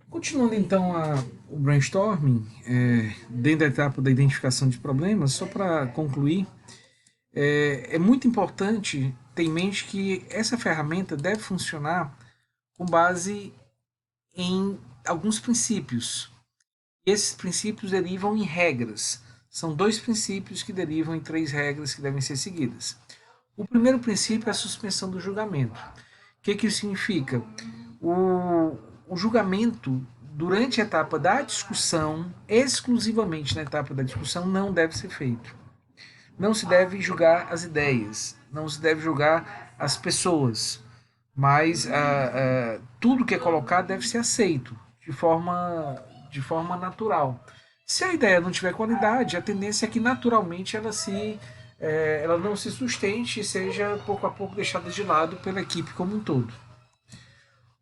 Continuando então o brainstorming, dentro da etapa da identificação de problemas, só para concluir, é muito importante ter em mente que essa ferramenta deve funcionar com base em alguns princípios. E esses princípios derivam em regras. São dois princípios que derivam em três regras que devem ser seguidas. O primeiro princípio é a suspensão do julgamento. O que isso significa? O julgamento durante a etapa da discussão, exclusivamente na etapa da discussão, não deve ser feito. Não se deve julgar as ideias, não se deve julgar as pessoas, mas tudo que é colocado deve ser aceito de forma natural. Se a ideia não tiver qualidade, a tendência é que naturalmente ela não se sustente e seja pouco a pouco deixada de lado pela equipe como um todo.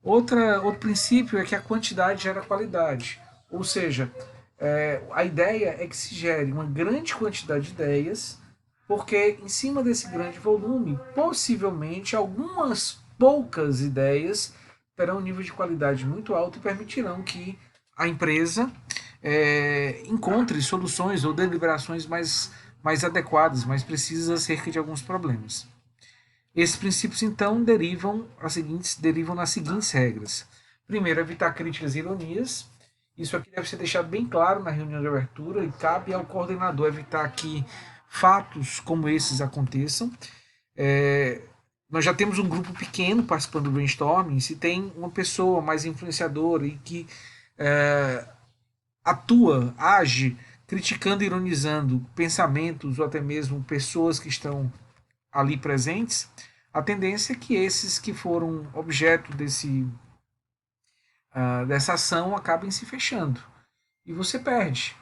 Outro princípio é que a quantidade gera qualidade, ou seja, a ideia é que se gere uma grande quantidade de ideias, porque em cima desse grande volume, possivelmente algumas poucas ideias terão um nível de qualidade muito alto e permitirão que a empresa encontre soluções ou deliberações mais adequadas, mais precisas acerca de alguns problemas. Esses princípios, então, derivam nas seguintes regras. Primeiro, evitar críticas e ironias. Isso aqui deve ser deixado bem claro na reunião de abertura e cabe ao coordenador evitar que fatos como esses aconteçam. Nós já temos um grupo pequeno participando do brainstorming. Se tem uma pessoa mais influenciadora e que age, criticando e ironizando pensamentos ou até mesmo pessoas que estão ali presentes, a tendência é que esses que foram objeto dessa ação acabem se fechando. E você perde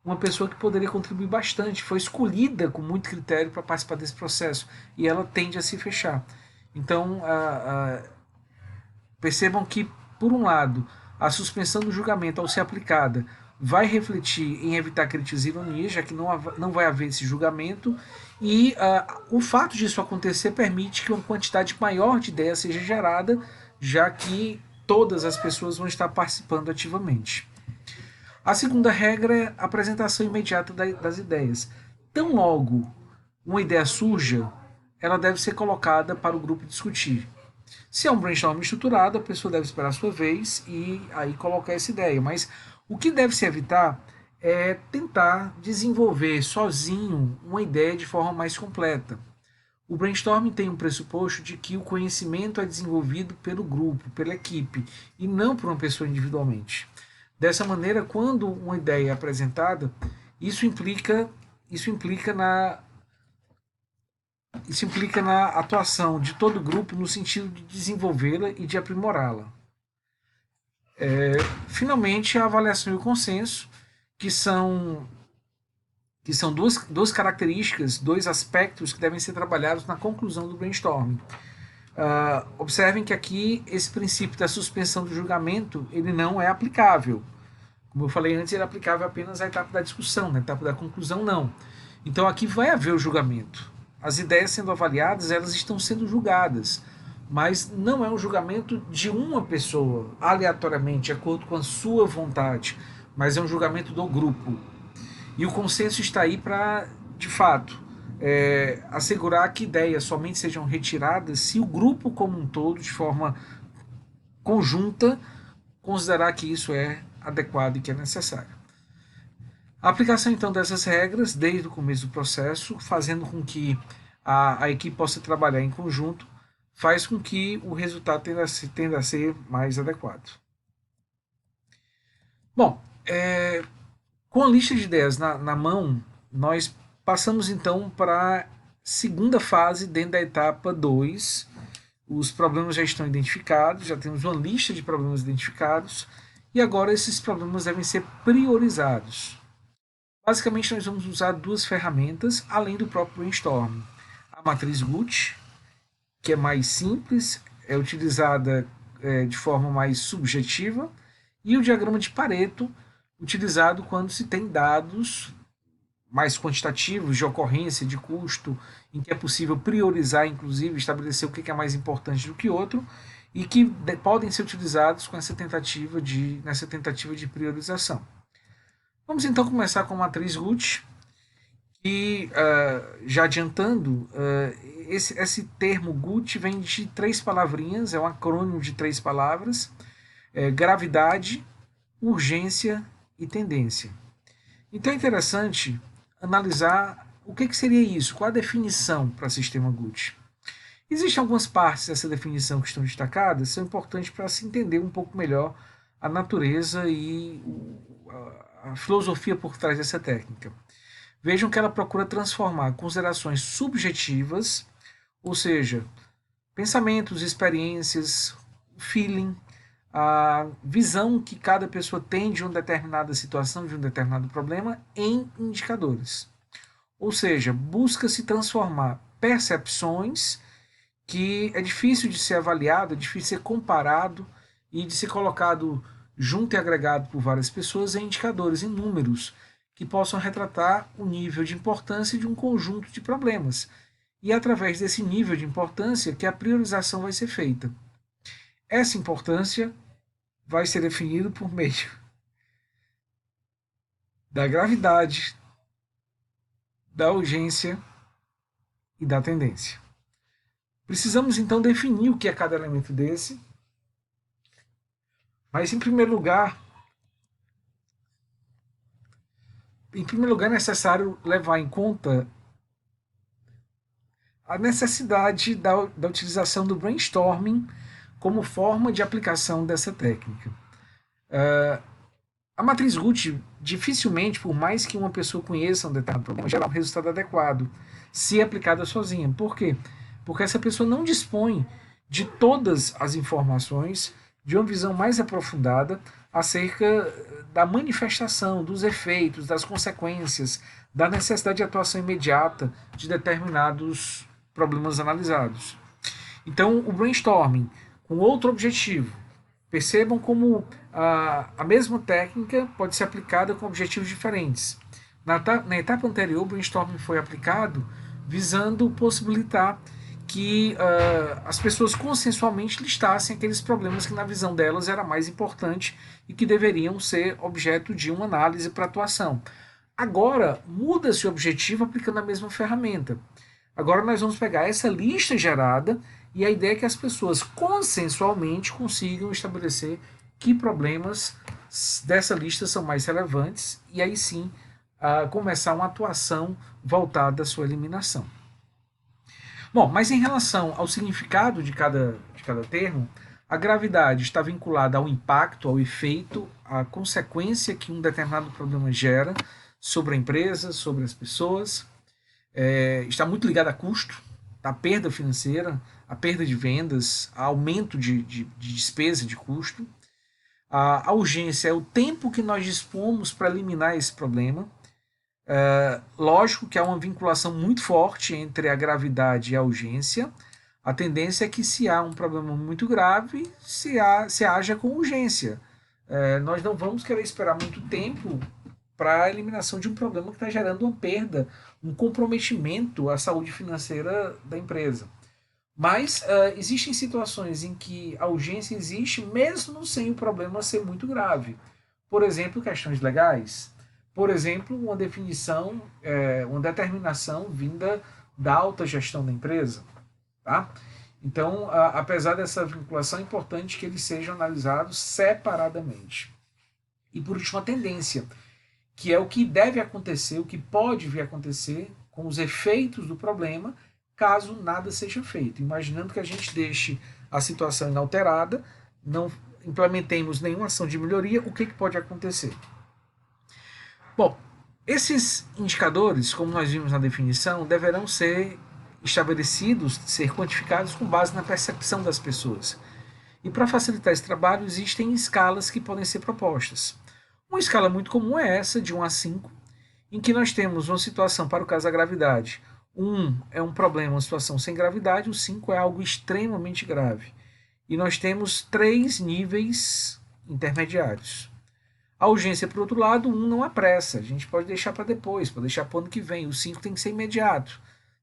uma pessoa que poderia contribuir bastante, foi escolhida com muito critério para participar desse processo, e ela tende a se fechar. Então, percebam que, por um lado, a suspensão do julgamento, ao ser aplicada, vai refletir em evitar críticas e ironias, já que não vai haver esse julgamento, e o fato disso acontecer permite que uma quantidade maior de ideias seja gerada, já que todas as pessoas vão estar participando ativamente. A segunda regra é a apresentação imediata das ideias. Tão logo uma ideia surja, ela deve ser colocada para o grupo discutir. Se é um brainstorming estruturado, a pessoa deve esperar a sua vez e aí colocar essa ideia. Mas o que deve se evitar é tentar desenvolver sozinho uma ideia de forma mais completa. O brainstorming tem um pressuposto de que o conhecimento é desenvolvido pelo grupo, pela equipe, e não por uma pessoa individualmente. Dessa maneira, quando uma ideia é apresentada, isso implica, isso implica na isso implica na atuação de todo o grupo no sentido de desenvolvê-la e de aprimorá-la. Finalmente, a avaliação e o consenso, que são duas características, dois aspectos que devem ser trabalhados na conclusão do brainstorming. Observem que aqui esse princípio da suspensão do julgamento ele não é aplicável. Como eu falei antes, ele é aplicável apenas à etapa da discussão, na etapa da conclusão não. Então aqui vai haver o julgamento. As ideias sendo avaliadas, elas estão sendo julgadas, mas não é um julgamento de uma pessoa, aleatoriamente, de acordo com a sua vontade, mas é um julgamento do grupo. E o consenso está aí para, de fato, assegurar que ideias somente sejam retiradas se o grupo como um todo, de forma conjunta, considerar que isso é adequado e que é necessário. A aplicação então dessas regras desde o começo do processo, fazendo com que a equipe possa trabalhar em conjunto, faz com que o resultado tenda a ser mais adequado. Bom, com a lista de ideias na mão, nós passamos então para a segunda fase dentro da etapa 2. Os problemas já estão identificados, já temos uma lista de problemas identificados, e agora esses problemas devem ser priorizados. Basicamente, nós vamos usar duas ferramentas, além do próprio brainstorming. A matriz Gucci, que é mais simples, é utilizada de forma mais subjetiva, e o diagrama de Pareto, utilizado quando se tem dados mais quantitativos de ocorrência, de custo, em que é possível priorizar, inclusive, estabelecer o que é mais importante do que outro, e que podem ser utilizados com nessa tentativa de priorização. Vamos então começar com a matriz Gucci, que, já adiantando, esse termo Gucci vem de 3 palavrinhas, é um acrônimo de 3 palavras, gravidade, urgência e tendência. Então é interessante analisar o que seria isso, qual a definição para o sistema Gucci. Existem algumas partes dessa definição que estão destacadas, são importantes para se entender um pouco melhor a natureza e a filosofia por trás dessa técnica. Vejam que ela procura transformar considerações subjetivas, ou seja, pensamentos, experiências, feeling, a visão que cada pessoa tem de uma determinada situação, de um determinado problema, em indicadores. Ou seja, busca-se transformar percepções que é difícil de ser avaliado, é difícil de ser comparado e de ser colocado junto e agregado por várias pessoas em indicadores, em números, que possam retratar o nível de importância de um conjunto de problemas. E é através desse nível de importância que a priorização vai ser feita. Essa importância vai ser definida por meio da gravidade, da urgência e da tendência. Precisamos então definir o que é cada elemento desse, mas em primeiro lugar é necessário levar em conta a necessidade da utilização do brainstorming como forma de aplicação dessa técnica. A matriz Gucci dificilmente, por mais que uma pessoa conheça um determinado problema, gerará um resultado adequado se aplicada sozinha. Por quê? Porque essa pessoa não dispõe de todas as informações, de uma visão mais aprofundada acerca da manifestação, dos efeitos, das consequências, da necessidade de atuação imediata de determinados problemas analisados. Então, o brainstorming, com outro objetivo, percebam como a mesma técnica pode ser aplicada com objetivos diferentes. Na etapa anterior, o brainstorming foi aplicado visando possibilitar que as pessoas consensualmente listassem aqueles problemas que na visão delas era mais importante e que deveriam ser objeto de uma análise para atuação. Agora, muda-se o objetivo aplicando a mesma ferramenta. Agora nós vamos pegar essa lista gerada e a ideia é que as pessoas consensualmente consigam estabelecer que problemas dessa lista são mais relevantes e aí sim começar uma atuação voltada à sua eliminação. Bom, mas em relação ao significado de cada termo, a gravidade está vinculada ao impacto, ao efeito, à consequência que um determinado problema gera sobre a empresa, sobre as pessoas. Está muito ligada a custo, a perda financeira, a perda de vendas, a aumento de despesa, de custo. A urgência é o tempo que nós dispomos para eliminar esse problema. Lógico que há uma vinculação muito forte entre a gravidade e a urgência. A tendência é que se há um problema muito grave, se haja com urgência. Nós não vamos querer esperar muito tempo para a eliminação de um problema que está gerando uma perda, um comprometimento à saúde financeira da empresa. Mas existem situações em que a urgência existe mesmo sem o problema ser muito grave. Por exemplo, questões legais. Por exemplo, uma definição, uma determinação vinda da alta gestão da empresa. Tá? Então, apesar dessa vinculação, é importante que eles sejam analisados separadamente. E por último, a tendência, que é o que deve acontecer, o que pode vir a acontecer com os efeitos do problema, caso nada seja feito. Imaginando que a gente deixe a situação inalterada, não implementemos nenhuma ação de melhoria, o que pode acontecer? Bom, esses indicadores, como nós vimos na definição, deverão ser estabelecidos, ser quantificados com base na percepção das pessoas. E para facilitar esse trabalho, existem escalas que podem ser propostas. Uma escala muito comum é essa, de 1 a 5, em que nós temos uma situação, para o caso da gravidade, 1 é um problema, uma situação sem gravidade, o 5 é algo extremamente grave. E nós temos 3 níveis intermediários. A urgência, por outro lado, 1 não apressa, a gente pode deixar para depois, pode deixar para o ano que vem, o 5 tem que ser imediato.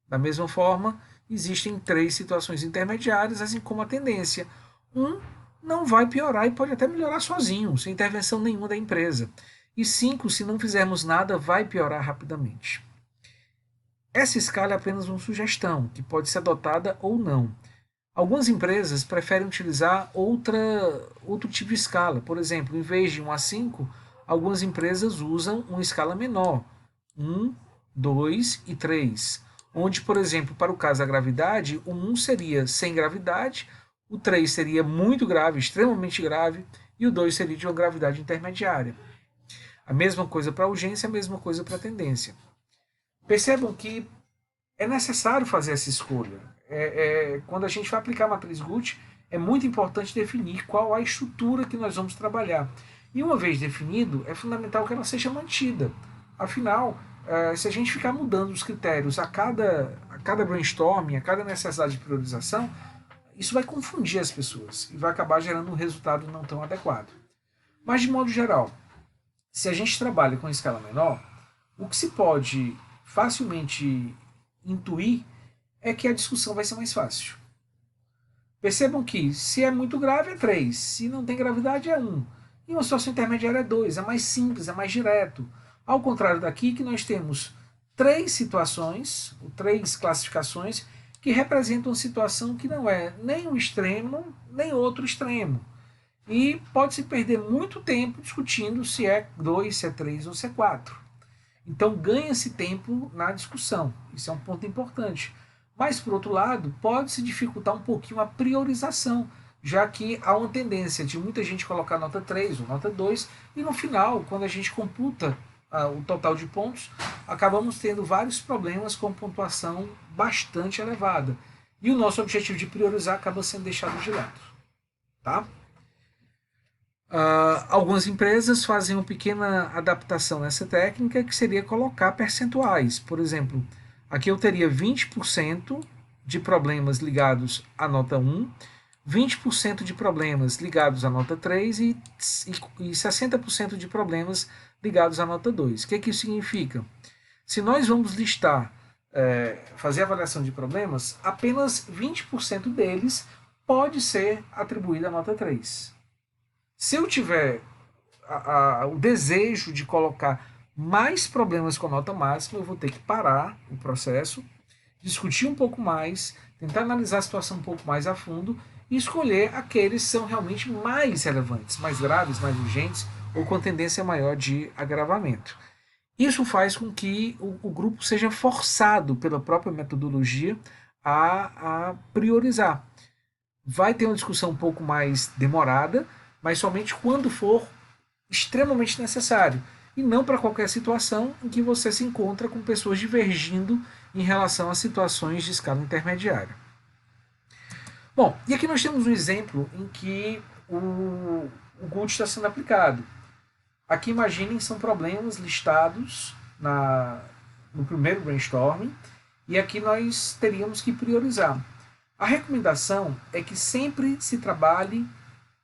Da mesma forma, existem 3 situações intermediárias, assim como a tendência. Um não vai piorar e pode até melhorar sozinho, sem intervenção nenhuma da empresa. E 5, se não fizermos nada, vai piorar rapidamente. Essa escala é apenas uma sugestão, que pode ser adotada ou não. Algumas empresas preferem utilizar outro tipo de escala. Por exemplo, em vez de 1 a 5, algumas empresas usam uma escala menor, 1, 2 e 3. Onde, por exemplo, para o caso da gravidade, o 1 seria sem gravidade, o 3 seria muito grave, extremamente grave, e o 2 seria de uma gravidade intermediária. A mesma coisa para a urgência, a mesma coisa para a tendência. Percebam que é necessário fazer essa escolha. Quando a gente vai aplicar a matriz Guth, é muito importante definir qual a estrutura que nós vamos trabalhar. E uma vez definido, é fundamental que ela seja mantida. Afinal, se a gente ficar mudando os critérios a cada brainstorming, a cada necessidade de priorização, isso vai confundir as pessoas e vai acabar gerando um resultado não tão adequado. Mas, de modo geral, se a gente trabalha com escala menor, o que se pode facilmente intuir é que a discussão vai ser mais fácil. Percebam que se é muito grave é 3, se não tem gravidade é 1. E uma situação intermediária é 2, é mais simples, é mais direto. Ao contrário daqui que nós temos 3 situações, ou 3 classificações, que representam uma situação que não é nem um extremo, nem outro extremo. E pode-se perder muito tempo discutindo se é 2, se é 3 ou se é 4. Então ganha-se tempo na discussão. Isso é um ponto importante. Mas, por outro lado, pode-se dificultar um pouquinho a priorização, já que há uma tendência de muita gente colocar nota 3 ou nota 2, e no final, quando a gente computa o total de pontos, acabamos tendo vários problemas com pontuação bastante elevada. E o nosso objetivo de priorizar acaba sendo deixado de lado. Tá? Algumas empresas fazem uma pequena adaptação nessa técnica, que seria colocar percentuais. Por exemplo, aqui eu teria 20% de problemas ligados à nota 1, 20% de problemas ligados à nota 3 e 60% de problemas ligados à nota 2. O que isso significa? Se nós vamos listar, fazer avaliação de problemas, apenas 20% deles pode ser atribuído à nota 3. Se eu tiver o desejo de colocar mais problemas com a nota máxima, eu vou ter que parar o processo, discutir um pouco mais, tentar analisar a situação um pouco mais a fundo e escolher aqueles que são realmente mais relevantes, mais graves, mais urgentes ou com tendência maior de agravamento. Isso faz com que o grupo seja forçado pela própria metodologia a priorizar. Vai ter uma discussão um pouco mais demorada, mas somente quando for extremamente necessário. E não para qualquer situação em que você se encontra com pessoas divergindo em relação a situações de escala intermediária. Bom, e aqui nós temos um exemplo em que o Guth está sendo aplicado. Aqui imaginem, são problemas listados no primeiro brainstorming, e aqui nós teríamos que priorizar. A recomendação é que sempre se trabalhe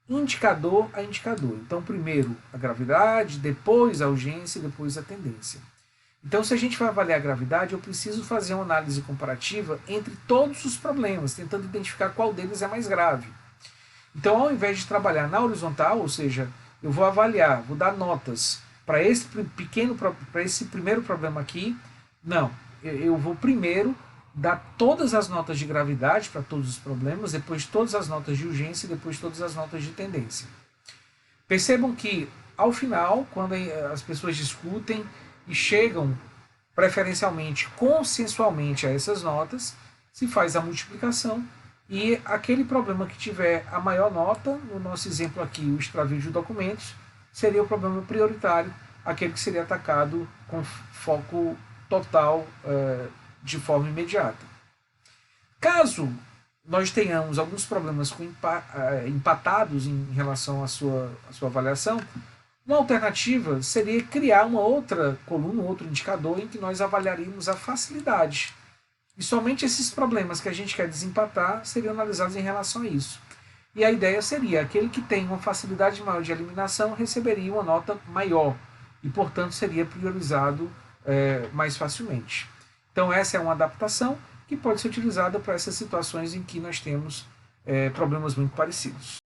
indicador a indicador. Então, primeiro a gravidade, depois a urgência e depois a tendência. Então, se a gente vai avaliar a gravidade, eu preciso fazer uma análise comparativa entre todos os problemas, tentando identificar qual deles é mais grave. Então, ao invés de trabalhar na horizontal, ou seja, eu vou avaliar, vou dar notas para esse primeiro problema aqui, não, eu vou primeiro dar todas as notas de gravidade para todos os problemas, depois todas as notas de urgência e depois todas as notas de tendência. Percebam que, ao final, quando as pessoas discutem e chegam preferencialmente, consensualmente a essas notas, se faz a multiplicação e aquele problema que tiver a maior nota, no nosso exemplo aqui, o extravio de documentos, seria o problema prioritário, aquele que seria atacado com foco total de forma imediata. Caso nós tenhamos alguns problemas empatados em relação à sua avaliação, uma alternativa seria criar uma outra coluna, um outro indicador em que nós avaliaríamos a facilidade. E somente esses problemas que a gente quer desempatar seriam analisados em relação a isso. E a ideia seria, aquele que tem uma facilidade maior de eliminação receberia uma nota maior e, portanto, seria priorizado mais facilmente. Então essa é uma adaptação que pode ser utilizada para essas situações em que nós temos problemas muito parecidos.